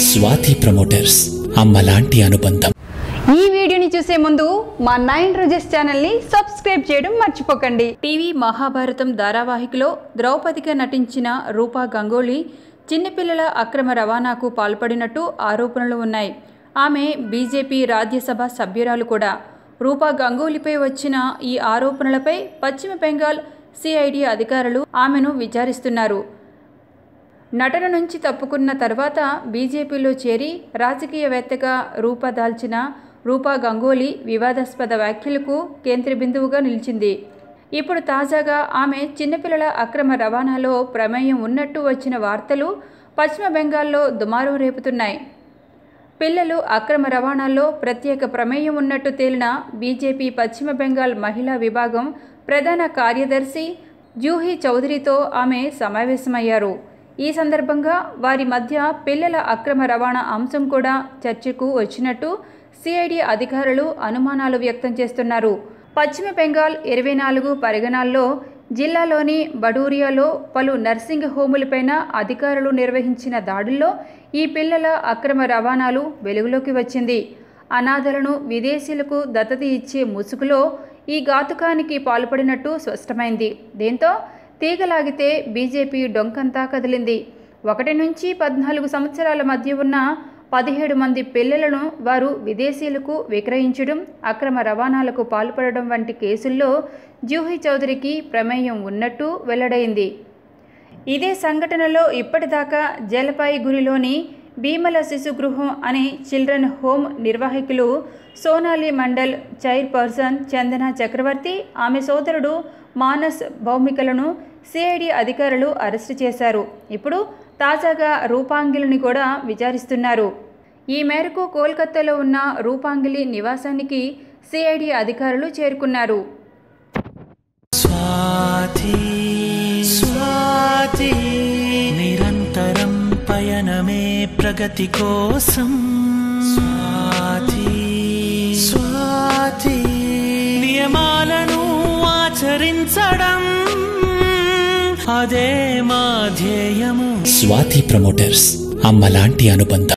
Swathi promoters అమ్మలాంటి అనుబంధం. ఈ వీడియోని చూసే ముందు మా 9 రోజెస్ ఛానల్ని సబ్స్క్రైబ్ చేయడం మర్చిపోకండి. టీవీ మహాభారతం ధారావాహికలో ద్రౌపదిగా నటించిన రూపా గంగూలీ చిన్నపిల్లల అక్రమ రవాణాకు పాల్పడినట్టు ఆరోపణలు ఉన్నాయి. ఆమె బీజేపీ రాజ్యసభ సభ్యురాలు కూడా. రూపా గంగూలీపై వచ్చిన ఈ ఆరోపణలపై పశ్చిమ బెంగాల్ సిఐడి అధికారులు ఆమెను విచారిస్తున్నారు. నటన నుంచి తప్పుకున్న తర్వాత బీజేపీలో చేరి రాజకీయవేత్తగా రూపదాల్చిన రూపా గంగూలీ వివాదాస్పద వ్యాఖ్యలకు కేంద్ర బిందువుగా నిలిచింది. ఇప్పుడు తాజాగా ఆమె చిన్నపిల్లల అక్రమ రవాణాలో ప్రమేయం ఉన్నట్టు వచ్చిన వార్తలు పశ్చిమ బెంగాల్లో దుమారం రేపుతున్నాయి. పిల్లలు అక్రమ రవాణాలో ప్రత్యేక ప్రమేయం ఉన్నట్టు తేలిన బీజేపీ పశ్చిమ బెంగాల్ మహిళా విభాగం ప్రధాన కార్యదర్శి జూహీ చౌదరితో ఆమె సమావేశమయ్యారు. ఈ సందర్భంగా వారి మధ్య పిల్లల అక్రమ రవాణా అంశం కూడా చర్చకు వచ్చినట్టు సిఐడి అధికారులు అనుమానాలు వ్యక్తం చేస్తున్నారు. పశ్చిమ బెంగాల్ 24 పరిగణాల్లో జిల్లాలోని బడూరియాలో పలు నర్సింగ్ హోములపైన అధికారులు నిర్వహించిన దాడుల్లో ఈ పిల్లల అక్రమ రవాణాలు వెలుగులోకి వచ్చింది. అనాథలను విదేశీయులకు దత్తత ఇచ్చే ముసుగులో ఈ ఘాతుకానికి పాల్పడినట్టు స్పష్టమైంది. దీంతో తీగలాగితే బీజేపీ డొంకంతా కదిలింది. 1 నుంచి 14 సంవత్సరాల మధ్య ఉన్న 17 మంది పిల్లలను వారు విదేశీయులకు విక్రయించడం, అక్రమ రవాణాలకు పాల్పడడం వంటి కేసుల్లో జూహీ చౌదరికి ప్రమేయం ఉన్నట్టు వెల్లడైంది. ఇదే సంఘటనలో ఇప్పటిదాకా జలపాయిగురిలోని భీమల శిశుగృహం అనే చిల్డ్రన్ హోమ్ నిర్వాహకులు సోనాలి మండల్ చైర్పర్సన్ చందన చక్రవర్తి, ఆమె సోదరుడు మానస్ భౌమికలను సిఐడి అధికారులు అరెస్టు చేశారు. ఇప్పుడు తాజాగా రూపాంగిలిని కూడా విచారిస్తున్నారు. ఈ మేరకు కోల్కతాలో ఉన్న రూపాంగిలి నివాసానికి సిఐడి అధికారులు చేరుకున్నారు. నిరంతరం పయనమే ప్రగతి కోసం స్వాతి నియమాలను ఆచరించడం అదే మా ధ్యేయము. స్వాతి ప్రమోటర్స్ అమ్మలాంటి అనుబంధం.